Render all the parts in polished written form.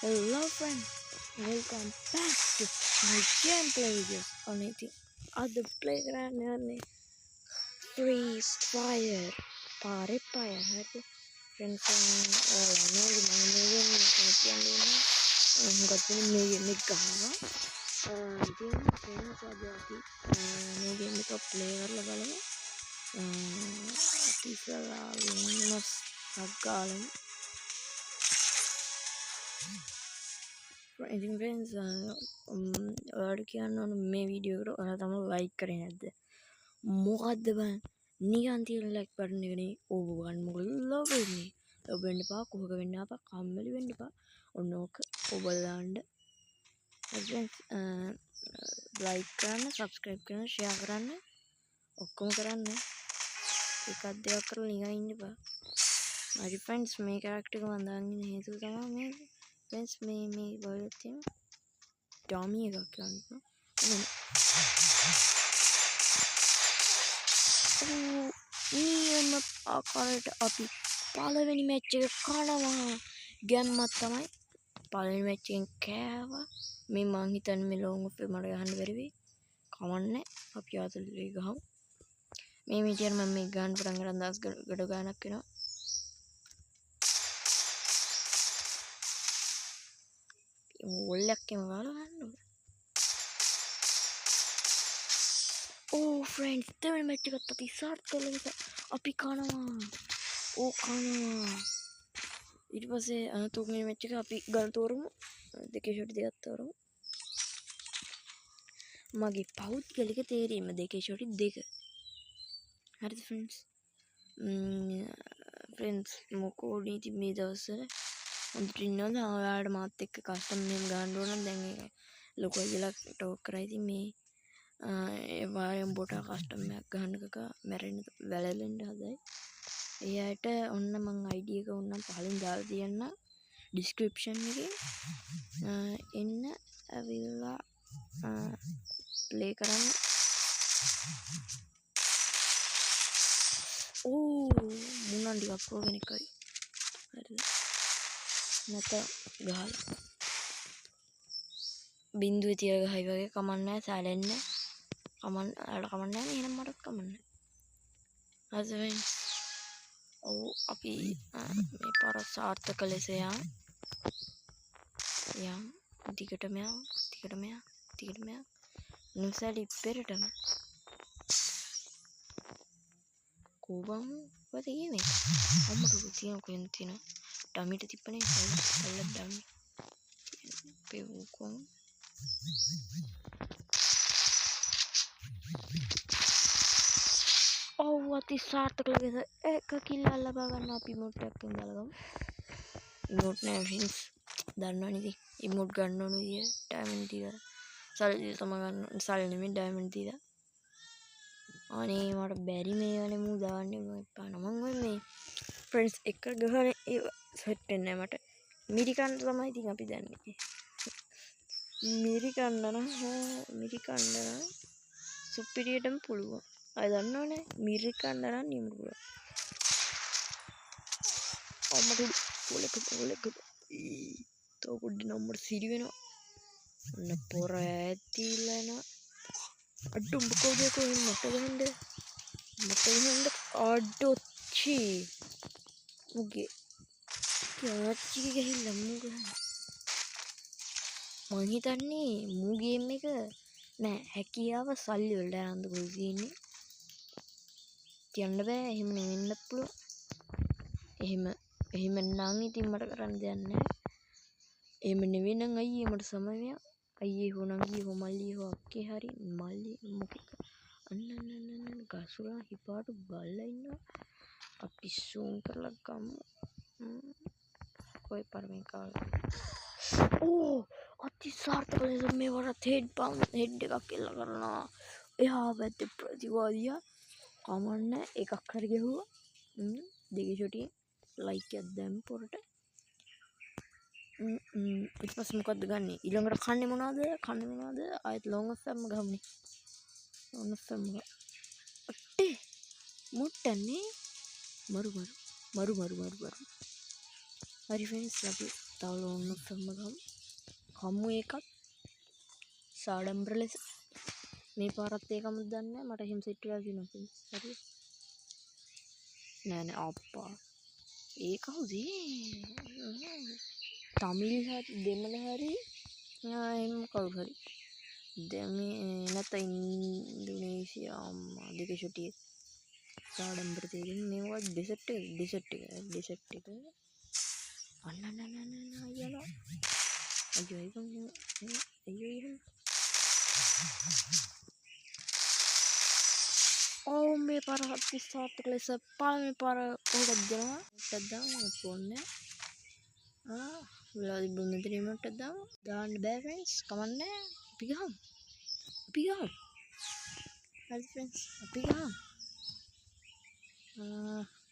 Hello friends, welcome back to my gameplay videos on anything other playground and Free Fire Pare Fire hari friends lama game gawa ඉතින් friends අද අපි මේ game එක play කරලා බලමු අපි ඉස්සරහා වෙනස් ගාලමු ඉතින් friends ඔයාලට කියන්න ඕන මේ වීඩියෝ එකට ඔයාලා තමයි like කරේ නැද්ද මොකද්ද බං නිකන් තියෙන like button එක නේ ඕව ගන්න මොකද ලොබ් වෙන්නේ ලොබ් වෙන්න එපා කුහක වෙන්න එපා කම්මැලි වෙන්න එපා ඔන්න ඕක ඔබලා දාන්න friends like කරන්න subscribe කරන්න share කරන්න ඔක්කොම කරන්න එකක් දෙකක් කරලා නිකන් ඉන්න එපා හරි friends මේ character එක මම දාගෙන ඉන්න හේතුව තමයි මේ friends මේ වලට තියෙන dummy එකක් ගන්න නියම ආකාරයට අපි පළවෙනි මැච් එක කනවා ගැම්මක් තමයි පළවෙනි මැච් එකෙන් කෑවා මේ මං හිතන්නේ මේ ලොං ඔෆ් එක මට ගහන්න බැරි වෙයි කමන්නේ අපි ආතල්ලේ ගහමු මේ විදියට මම මේ ගන්න පටන් ගන්න දවස් ගඩ ගානක් වෙනවා ඔල්ලක්කම ගාලා ගන්න ඕන Oh friends, දෙවෙනි මැච් එකත් අපි ස්ටාර්ට් කළා නිසා අපි කනවා. ඊට පස්සේ තුන්වෙනි මැච් එක අපි ගන්න තෝරමු. දෙකේ ෂොට් දෙකක් තෝරමු. මගේ පෞද්ගලික තේරීම දෙකේ ෂොට් දෙක. හරිද friends? friends මොකෝ නීති මේ දවස්වල හොඳට ඉන්නවද? ඔයාලට මාත් එක්ක කස්ටම් මේම් ගන්න ඕන නම් දැන් ඒක ලොකු අයලා ටෝක් කරා ඉතින් මේ वायम बोटा कस्टम में गहन का मेरे वेलेंड हदय एयट उन्न मंग आईडी का उन्न पालिन दाल दियन्न डिस्क्रिप्शन में इन अविल्ला प्ले करन ओ मुन्नांडी अप्रो गनिकई नत गाल बिंदु तिय गहई वगे कमन्ने साइलेंट कमन कमन्ने එහෙනම් මටත් කමන්න. හරිද friends? ඔව් අපි මේ පාර සාර්ථක ලෙස යම් දිගටම නුසලි පෙරටම කොබම් වදිනේ අම්මට තියෙන කොහෙන්ද තියෙන ඩමිට තිප්පනේ සල්ල ඩමි පෙවුකොන් ඔව් අති සාර්ථක ලෙස එක කිල්ල ලබා ගන්න අපි ඉමෝට් එකක් බලගමු ඉමෝට් නෑ friends දන්නවනේ ඉතින් ඉමෝට් ගන්න ඕන විදිය ඩයමන්ඩ් දීලා සල්ලි තම ගන්න සල්ලි නෙමෙයි ඩයමන්ඩ් දීලා අනේ මට බැරි මේවනේ මූ දාන්නේ මම එපා නමං ඔය මේ friends එක ගහනේ ඒ සෙට් වෙන්නේ මට මිරි කන්න තමයි ඉතින් අපි දන්නේ මිරි කන්න නම් සුපිරියටම පුළුවන් අය දන්නවනේ මිරි කන්න නම් නියම පුළුවන් අම්මට ඔලක තෝ පොඩි නම්බර් සිරි වෙනවා ඔන්න පොර ඇතිලන අඩුම්බ කෝදේ කොහෙන් මට ගහන්න අඩොච්චි මුගේ යාච්චි ගහිල්ලා මූ ගහන්න මං හිතන්නේ මූ ගේම් එක නෑ හැකියාව සල්ලි වලට අරන්ද කොහෙද තියෙන්නේ කියන්න බෑ එහෙම නෙවෙන්න පුළුවන් එහෙම නම් ඉතින් මට කරන්න දෙයක් නෑ එහෙම නෙවෙයි නම් අයියේ මට සමය අයියේ හෝ නංගී හෝ මල්ලී හෝ අක්කේ හරි මල්ලි මොකක් අන්න ගසුරා හිපාට බල්ලා ඉන්නවා අපි සූම් කරලා ගමු කොයි පරමෙන් කාලා ඕ අති සාර්ථක ලෙස මේවට හෙඩ් එකක් එල්ල කරනවා එහා පැත්තේ ප්‍රතිවාදියා කමන්න එකක් හරි ගැහුවා දෙකේ ෂොටින් ලයික් එකක් දැම්ම පොරට ඊට පස්සේ මොකද්ද ගන්නෙ ඊළඟට කන්නේ මොනවද ආයෙත් ලොං ඔෆ් එකක්ම ගහමුනේ ලොං ඔෆ් එකක්ම අට්ටේ මුට්ටන්නේ මරු හරි ෆ්‍රෙන්ඩ්ස් අපි තවල ඔන්න සම්මගම් කම්මු එකක් සාඩම්බර ලෙස මේ පාරත් ඒකම දන්නේ මට හිම සෙට් වෙලා තියෙනවා හරි නෑ නෑ අප්පා ඒ කවුද තමිල් හරි දෙමළ හරි එහෙම කවුරු හරි නැත්නම් ඉන්දුනීසියා අම්මා දෙක ෂොටියෙක් සාඩම්බර තේරෙන්නේ මේවා ඩෙසර්ට් එක අන්න අයියලා අයියෝ ඕ මේ පාර හත්ති සාර්ථක ලෙස පළවෙනි පාර උඩට දෙනවා උඩට දාන්න ඕනේ වෙලාදි බුන්න දෙරීමට දාන්න බෑ ෆ්‍රෙන්ඩ්ස් කමන්නේ අපි ගහමු හරි ෆ්‍රෙන්ඩ්ස් අපි ගහමු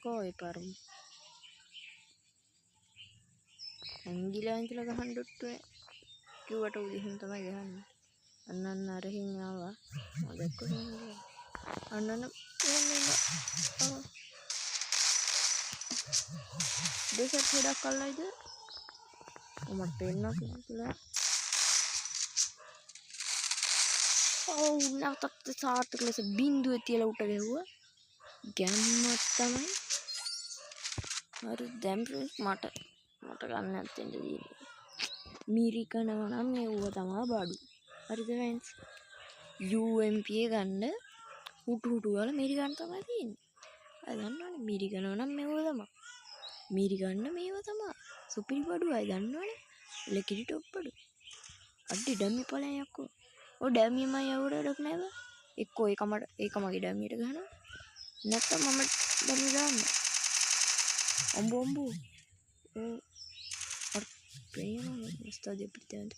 කොයි පාරම ඇංගිලා ඉඳලා ගහන්න ඩොට්ටුනේ කිව්වට උදිහින් තමයි ගහන්නේ අන්න අරහින් ආවා දැක්කද අන්න දෙසත් ගොඩක් කල්ලායිද මට පේනවා කියලා ඔව් නැවතත් සාර්ථක ලෙස බිඳුවේ තියලා උට ගැහුවා ගැම්මක් තමයි හරි දැන් මට ගන්න නැත්තෙන්ද තියෙන්නේ මිරිකනවා නම් මෙව්ව තමයි බඩු හරිද ෆ්‍රෙන්ඩ්ස් UMP ගන්න හුටු වල මිරිකන්න තමයි තියෙන්නේ අය දන්නවනේ මිරිකනවා නම් මෙව්ව තමයි මිරිකන්න මේව තමයි සුපිරි බඩු අය දන්නවනේ ලෙකිරි ටොප් බඩු අඩි ඩම්මි ඵලයන් යකෝ ඔය ඩම්මි මම යවුරඩක් නේද එක්කෝ ඒක මගේ ඩම්මියට ගහනවා නැත්නම් මම ඩම්මි ගන්න අම්බෝ පේනවා ස්ථාදී අපිට දැන්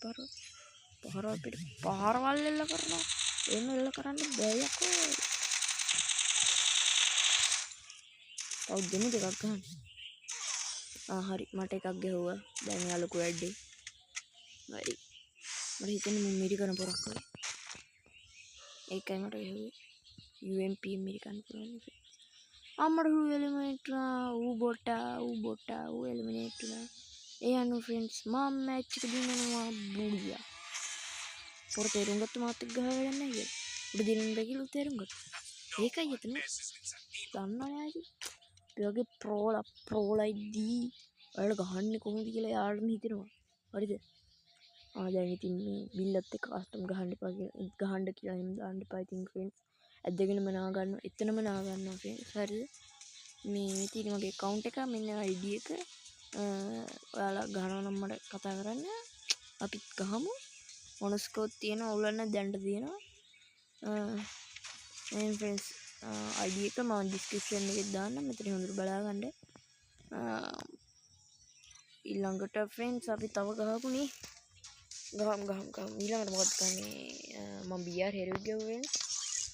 පාරවල් එල්ල කරනවා එහෙම එල්ල කරන්න බෑ යකෝ තව දෙමු දෙකක් ගන්න හරි මට එකක් ගැහුවා දැන් යා ලොකු වැඩේ හරි මට හිතෙන්නේ මම මිරිකන පොරක් කරේ ඒකයි මට ගැහුවේ UMP මිරිකන් පුළුවන් අම්මට හු එලිමිනේට් ඌ එලිමිනේට් වුණා ඒ අනු ෆ්‍රෙන්ඩ්ස් මම මැච් එක දිනනවා බුලියා පොර තේරුම් ගත්ත මාත් එක්ක ගහලා වැඩක් නැහැ කියලා උඩ දිනින්න බෑ කියලා තේරුම් ගත්තා ඒකයි එතන දන්නවනේ ආයි ඒ වගේ ප්‍රෝලයිදී ඔයාලා ගහන්නේ කොහොමද කියලා යාළුවම හිතෙනවා හරිද දැන් ඉතින් මේ බිල්ලත් එක්ක කස්ටම් ගහන්න කියලා එහෙම දාන්න එපා ඉතින් ෆ්‍රෙන්ඩ්ස් ඇදගෙනම නා ගන්නවා එතනම නා ගන්නවා ෆ්‍රෙන්ඩ්ස් හරිද මේ තියෙන මගේ account එක මෙන්න ID එක ඔයාලා ගහනවා නම් මට කතා කරන්න අපිත් ගහමු මොනස්කෝත් තියෙනවා ඔයගොල්ලන් දැන්ට තියෙනවා එහෙනම් ෆ්‍රෙන්ඩ්ස් ID එක මම description එකේ දාන්නම් මෙතන හොඳට බලා ගන්න ඊළඟට ෆ්‍රෙන්ඩ්ස් අපි තව ගහමුනේ ගහමු ඊළඟට මොකද කරන්නේ මම BR හෙරුව ගියා ෆ්‍රෙන්ඩ්ස්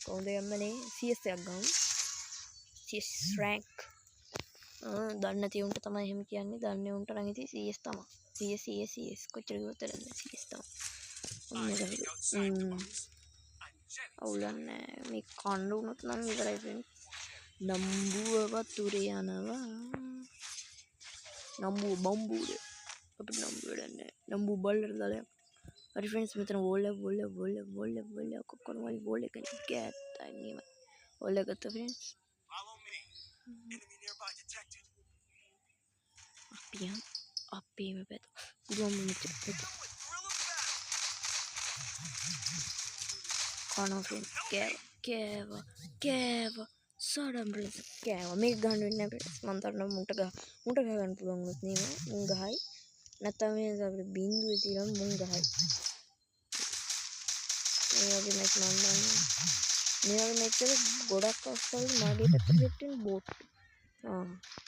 කොහොමද යන්නේ CS එකක් ගමු CS rank දන්නේ නැති උන්ට තමයි එහෙම කියන්නේ දන්නේ උන්ට නම් ඉතින් CS තමයි CS කොච්චර කිව්වත් වැඩක් CS තමයි අවුලන්නේ මේ කන්න උනොත් නම් විතරයි ෆ්‍රෙන්ඩ්ස් නම්බුව වතුරේ යනවා නම්බුව බම්බුද අපිට නම්බුව වැඩන්නේ නම්බුව බල්ලට දාලා හරි ෆ්‍රෙන්ඩ්ස් මෙතන වෝල් කොක්කොන වල වෝල් එක ගෑත්තා නේම වෝල් එක ගත්තා ෆ්‍රෙන්ඩ්ස් අපේම පැත ගොම්ම මෙතන කනවා ෆ්‍රෙන්ඩ්ස් කෑවා සාඩම්බර කෑවා මේක ගන්න වෙන්නේ නැහැ ෆ්‍රෙන්ඩ්ස් මම තරන්න මුන්ට ගහන්න පුළුවන් වුණොත් නේ මුන් ගහයි නැත්නම් මේ අපේ බින්දුවේ තියලා මුන් ගහයි මේ වගේ මැච් මම දන්නේ මේ වගේ මැච් වල ගොඩක් අවස්ථාවල මගේ පැත්තට දෙන්න බෝට්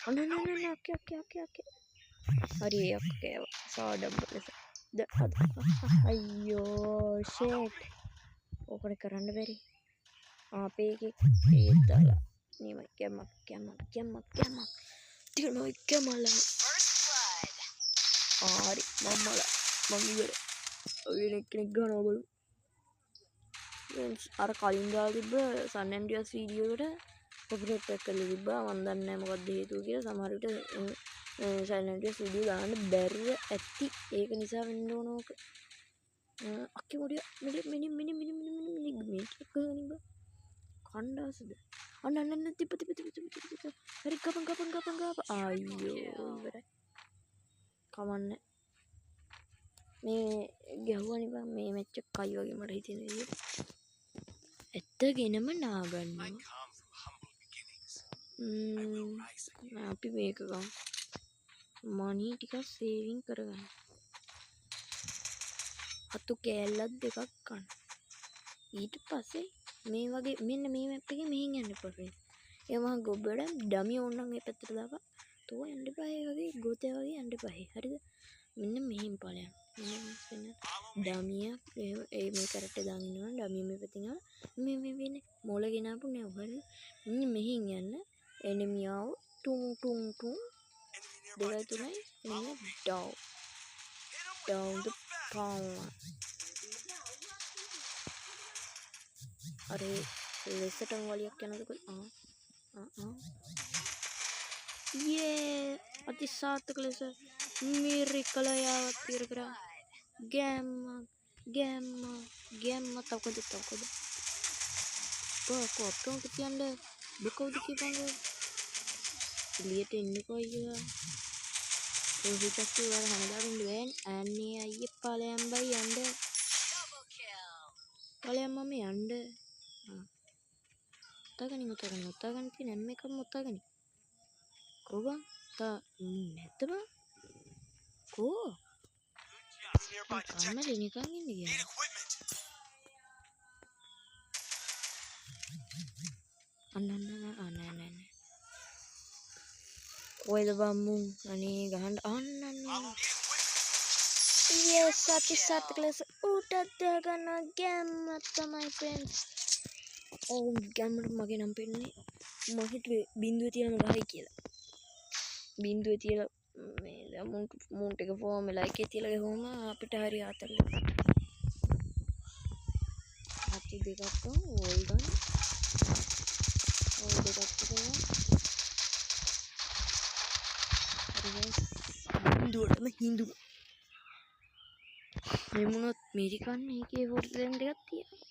අන්න ඕකේ හරි ඒක කෑවා සාඩම්බර අයියෝ ෂේට් ඕකට කරන්න බැරි අපේ එකේ ඒ දාලා නියම කැමක් තියනවා කැමලා හරි මම ඉවර ඔය කෙනෙක් ගන්නවා බලමු අර කලින් දාලා තිබ්බ සන් ඇන්ඩ්‍රියාස් වීඩියෝ එකට කොපිරයිට් එක කරලා තිබ්බා මම දන්නේ නැහැ මොකක්ද හේතුව කියලා සමහර විට සයිලන්ට් වීඩියෝ දාන්න බැරුව ඇති. ඒක නිසා වෙන්න ඕන ඕක. අක්කේ මොඩිය මිනි කණ්ඩාසද අන්න තිප හරි ගපන් අයියෝ ඉවරයි. කමන්න මේ ගැහුවා නිකන් මේ මැච් එක කයි වගේ මට හිතෙන විදියට. ඇත්තගෙනම නාගන්නවා. අපි මේක ගමු. මනි ටිකක් සේවිං කරගන්න. අතු කෑල්ලක් දෙකක් ගන්න. ඊට පස්සේ මේ වගේ මෙන්න මේ මැප් එකේ මෙහෙන් යන්න එපා ෆ්‍රෙන්ඩ්ස්. ඒ මහා ගොබ්බඩ ඩමි ඕනනම් ඒ පැත්තට දාපන්. තෝ යන්න එපා ඒ වගේ ගෝතය වගේ යන්න එපා. හරිද? මෙන්න මෙහෙන් ඵලයන්. මෙන්න ඩමියක් ඒ මේ කරට දාගෙන ඉන්නවා. ඩමිය මේ පැත්තෙන් ආව. මේ වෙන්නේ මොළ ගෙනාපු නෑ. හරිද? මෙන්න මෙහෙන් යන්න. එනිමියාව ටුන් දෙකයි තුනයි මෙන්න down the pound. अरे लेसर टंग वाली क्या ना तो कोई ये अति सार्थक लेसर मेरे कलाया तीर करा गेम तब को को अपनों के अंदर बुक आउट की पंगे लिए टेन्नी को ये तो ही तक तो वाला हमारा रुंडवेन अन्य ये पाले हम भाई अंदर पाले हम मम्मी अंदर මුත්තාගනි තියෙන හැම එකම මුත්තාගනි. කෝ බං? නැද්ද බං? කෝ? කාමරේ නිකන් ඉන්නේ කියලා. නෑ. කොයිද බං මුන්? අනේ ගහන්න අන්න. Yes, සත් ක්ලාස් උටත් දාගන්න ගෑම්ම තමයි friends. ගැම්මට මගේ නම් පෙන්නේ මම හිතුවේ බින්දුවේ තියනම ගහයි කියලා. බින්දුවේ තියලා මේ මුන්ට එක ෆෝම් වෙලා එකේ තියලා ගහුවම අපිට හරි ආතල්ල. අපි දෙකක් ගමු ඕල් ගන්න. ඕල් දෙකක් ගමු. හරි බින්දුවටම හිඳු. මෙමුණොත් මිරිකන්නේ ඒකේ හොර්ලෙන් දෙකක් තියෙනවා.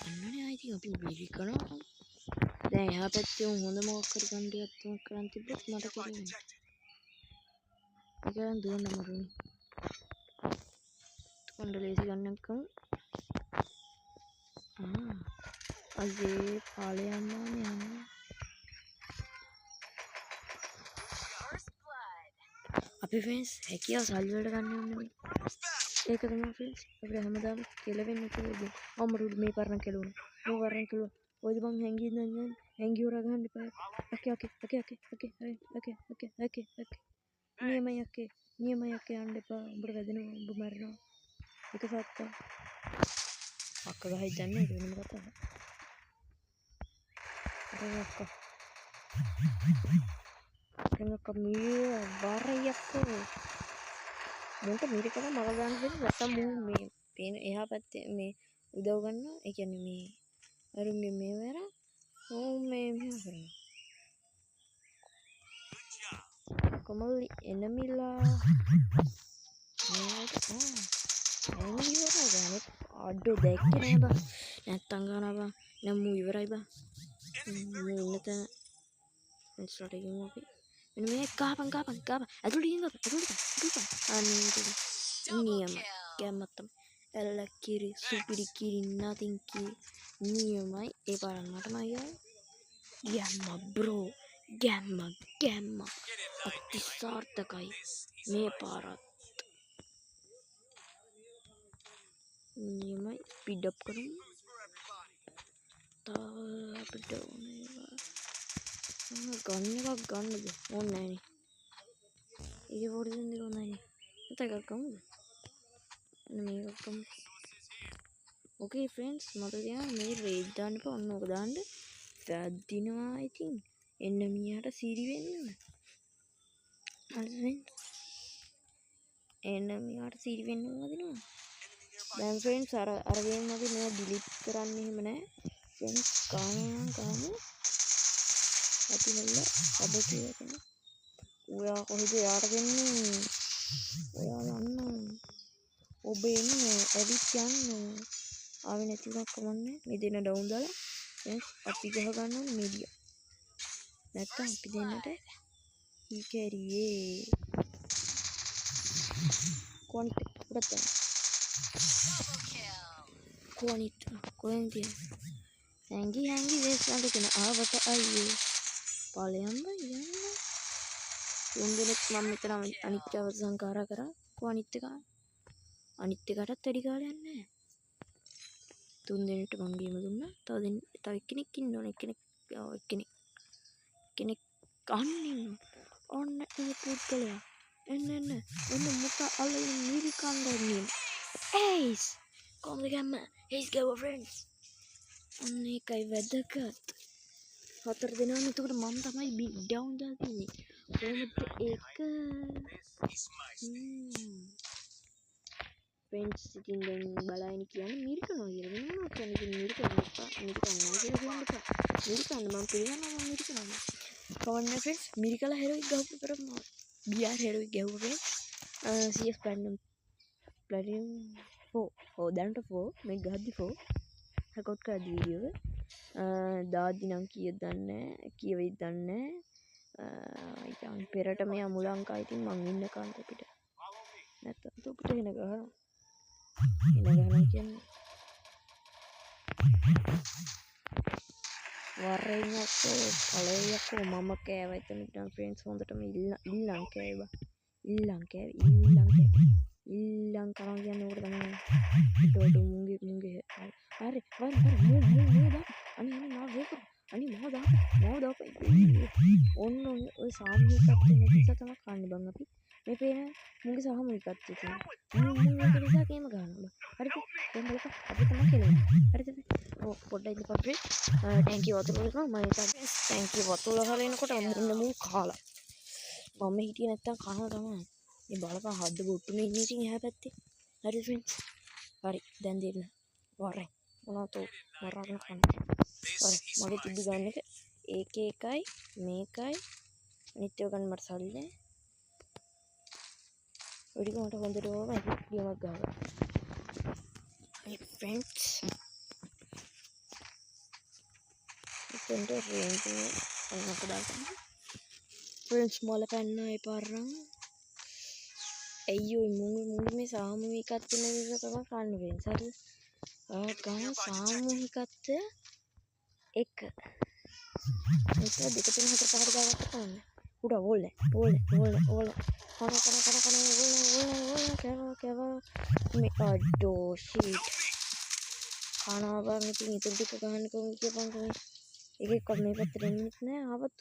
අන්නනේ ආයිති අපි මිරි කරනවා. දැන් එහා පැත්තේ හොඳ මොකක් හරි ගන්න දෙයක් තුනක් කරන් තිබ්බොත් මට කරන්නේ. ඒකෙන් දුවන්න මරුනේ. කොණ්ඩලේසි ගන්නකම්. අයියේ පාලේ යන්නනේ යන්නේ. අපි ෆ්‍රෙන්ඩ්ස් හැකියාව සල්ලි වලට ගන්න ඕනේ. ඒක තමයි ෆ්‍රෙන්ඩ්ස් අපිට හැමදාම කෙලවෙන්නේ කියලා. අම්මරුඩ මේ පරණ කෙලවුන. මේ පරණ කෙලවුන. ඔයද මං හැංගි හොරා ගන්න එපා. ඕකේ. නියමයි යන්න එපා. උඹට වැදෙනවා. උඹ මරනවා. එක සත්තා. අක්ක ගහයි දන්නේ ඒක වෙනම කතාවක්. අක්ක මේ වරයක්කෝ. මොන්ට මිරි කරා මග ගන්න දෙන්න නැත්තම් මේ පේන එහා පැත්තේ මේ උදව් ගන්නවා. ඒ කියන්නේ මේ අරුන්ගේ මේ වරා මේ මෙහෙම කරනවා. කොමලි එනමිලා එනමිලා ගානේ අඩෝ දැක්කේ නෑ බං. නැත්තම් ගන්නවා බං. නම් මූ ඉවරයි බං. මේ ඉන්න තැන ඉස්සරට ගියමු අපි. මෙන්න මේ ගහපන් ඇතුළට ගිහින් නියම ගැම්මත්තම එල්ල කිරි සුපිරි කිරි nothing කිරි නියමයි ඒ පාරන්නටම අයියා ගැම්ම බ්‍රෝ ගැම්ම අති සාර්ථකයි මේ පාරත් නියමයි ස්පීඩ් අප් කරමු තා අපිට ගන්න එකක් ගන්නද ඕනේ නෑනේ ये वर्जन दिलो नहीं पता कर कम नहीं कम ओके फ्रेंड्स मतलब यार मेरे रेड दाने पर अन्नों को दांडे වැද්දිනවා ඉතින් එන්න මියාට සිරි වෙන්න හරි එන්න මියාට සිරි වෙන්න වදිනවා දැන් ෆ්‍රෙන්ඩ්ස් අර ගේම් එකේ මේවා ඩිලීට් කරන්න එහෙම නැහැ ෆ්‍රෙන්ඩ්ස් කාමු අපි හෙල්ල අද කියලා ඔයා කොහෙද යාට දෙන්නේ? ඔයා යන්න. ඔබ එන්න. ඇවිත් යන්න. ආවේ නැති වුණා කමන්නේ. මේ දෙන ඩවුන් දාලා දැන් අපි ගහ ගන්න ඕනේ මීඩියා. නැත්තම් අපි දෙන්නට කැරියේ. කොන්ට උඩට යන්න. කොනිට කොහෙන්ද යන්නේ? හැංගි වේස්ලන්ට කියන ආවට අයියේ. ඵලයන් බයි යන්න. උන්දෙනෙක් මම මෙතන අනිත්‍යව සංකාරා කරා. කො අනිත් එක? අනිත් එකටත් වැඩි කාලයක් නැහැ. 3 දිනට මං ගේම දුන්නා. තව එක්කෙනෙක් ඉන්න ඕනේ. එක්කෙනෙක් අහන්නේ. ඔන්න ඒ පුද්ගලයා. එන්න මුත අලින් මිරිකන්දන්නේ. ඒස් කොම්ද ගම්ම. ඒස් ගව ෆ්‍රෙන්ඩ්ස්. ඔන්න ඒකයි වැදගත්. 4 දෙනා එතකොට මම තමයි බිග් ඩවුන් දාලා තින්නේ. කොහොමද ඒක? ෆ්‍රෙන්ඩ්ස් ඉතින් දැන් බලයින් කියන්නේ මිරිකනවා කියලා. වෙන මොනවද කියන්නේ? ඉතින් මිරිකන්න එපා. මිරිකන්නවා කියලා කියන්න එපා. මිරිකන්න මම පිළිගන්නවා මම මිරිකනවා. කවන්නේ ෆ්‍රෙන්ඩ්ස් මිරිකලා හෙරොයික් ගහපු කරමු. BR හෙරොයික් ගැහුවා ෆ්‍රෙන්ඩ්ස්. CS platinum 4. ඔව් දැනට 4 මේ ගහද්දි 4. රෙකෝඩ් කරද්දි වීඩියෝ එක. දාද්දි නම් කීයද දන්නේ නැහැ. කීවෙයිද දන්නේ නැහැ. ඊටන් පෙරට මෙයා මුල අංකා ඉතින් මං ඉන්න කාන්ත පිට. නැත්තම් තුප්පට එන ගහනවා. එන කියන්නේ වරේයක්කෝ පළයක්කෝ මම කෑවා එතන ඉන්න ෆ්‍රෙන්ඩ්ස් හොඳටම ඉල්ලන් කෑවා. ඉල්ලන් කරන් කියන්නේ උකට තමයි. ඩොඩ මුංගේ හරි මූ දා අනේ මාව වේකෝ අනේ මාව දාපන් ඔන්න ඔය සාමූහිකත්වයේ නැති නිසා තමයි කන්නේ බං අපි මේ පේන මුංගේ සාමූහිකත්වය තියෙන මුං ඒක නිසා කේම ගන්නවා හරිද දැන් බලපන් අපි තමයි කෙලෙන්නේ හරිද පොඩ්ඩක් ඉඳපන් ෆ්‍රෙන්ඩ් ටැංකිය වතුර වලනවා මම හිතන්නේ ටැංකිය වතුර වල එනකොට මුං කාලා මම හිටියේ නැත්තම් කනවා තමයි මේ බලපන් හද්ද බොට්ටුනේ ඉන්නේ ඉතින් එහා පැත්තේ හරි ෆ්‍රෙන්ඩ්ස් හරි දැන් දෙන්න වරේ මොනවද මරන්න කන්නේ හරි මගේ තිබ්බ ගන්න එක ඒකයි මේකයි අනිත් ඒවා ගන්න මට සල්ලි නැහැ ඔඩික මට හොඳට ඕම ගේමක් ගහගන්න මේ ෆ්‍රෙන්ඩ්ස් ඉතින්ට රේන්ජ් එක දාගන්න ෆ්‍රෙන්ඩ්ස් මොල පැන්නයි පාරම් අයියෝ මුං මේ සාමූහිකත්වය නිසා තමයි කන්නේ වෙන්නේ හරි ගම සාමූහිකත්වය එක ඒක 2 3 4 5 දාගත්ත කන්නේ උඩ ඕල්නේ කන මේ අඩෝ ෂීට් කනවා බං ඉතින් ඉතුරු ටික ගන්න කොහොමද කියපන්කෝ එකෙක් මේ පැත්තට එන්නෙත් නෑ ආවත්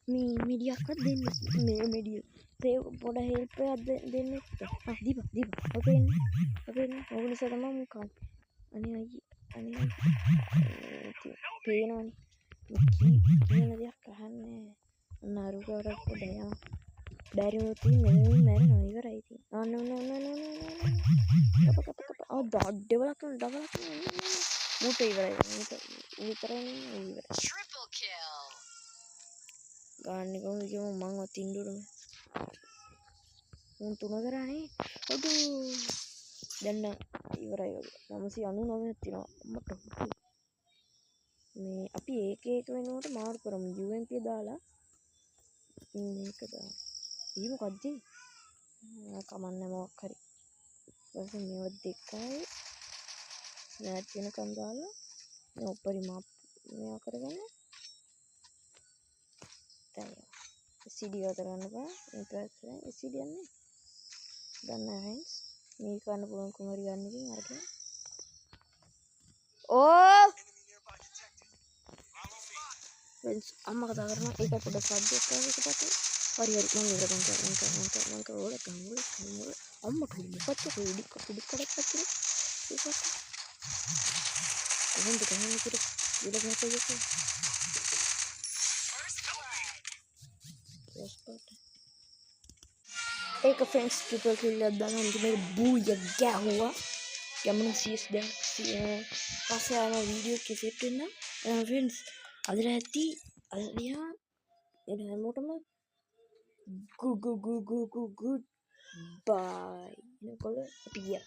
මේ මිඩියක්වත් දෙන්නේ මේ මිඩිය ඒ පොඩ හෙල්ප් එකක් දෙන්නෙත් දීපන් ඔකේ ඉන්නේ ඕක නිසා තමයි මම කන්නේ අනේ පේනවනේ කියන දෙයක් අහන්නේ නරුකට පොඩ යනවා බැරිවොත් මෙන්න මැරෙනවා ඉවරයි ඉතින් අන්න ඩබලක් මුට ඉවරයි විතරයි ට්‍රිපල් කිල් ගන්න කොහොමද කියමු මං අතින්දුරම උන් 3 කරානේ අඩෝ දැන් ඉවරයි වගේ 999ක් තියෙනවා මට මේ අපි ඒක වෙනකොට මාරු කරමු UMP දාලා මේක දාමු ඊ මොකද්ද කමන්න මොකක් හරි ඊපස්සේ මේව දෙකයි මෑච් වෙනකන් දාලා මේ උපරිම මේවා කරගෙන දැන් CD වතර ගන්න බෑ ඊට පස්සේ CD යන්නේ ගන්න ෆ්‍රෙන්ඩ්ස් මේ ගන්න පුළුවන් කුමරි ගන්න එකකින් අරගෙන ඕ ෆ්‍රෙන්ඩ්ස් අම්මා කතා කරනවා ඒක පොඩ්ඩක් සබ්ජෙක්ට් එකකට හරි මම ඉවරෙන් ඕල ගම්මුල අම්මට මොකක්ද කුඩික් කඩක් පැත්තේ ඒක කොහොමද ගහන්නේ කියලා ඉලක්ක හොයන්නේ ඒක ෆ්‍රෙන්ඩ්ස් ට්‍රිපල් කිල් එකක් දාලා අන්තිමට බූයක් ගැහුවා යමුන CS දැන් පස්සේ ආන වීඩියෝ එක සෙට් වෙන්න ෆ්‍රෙන්ඩ්ස් අද රැති අලියා එන හැමෝටම good bye. Ini kalau tapi ya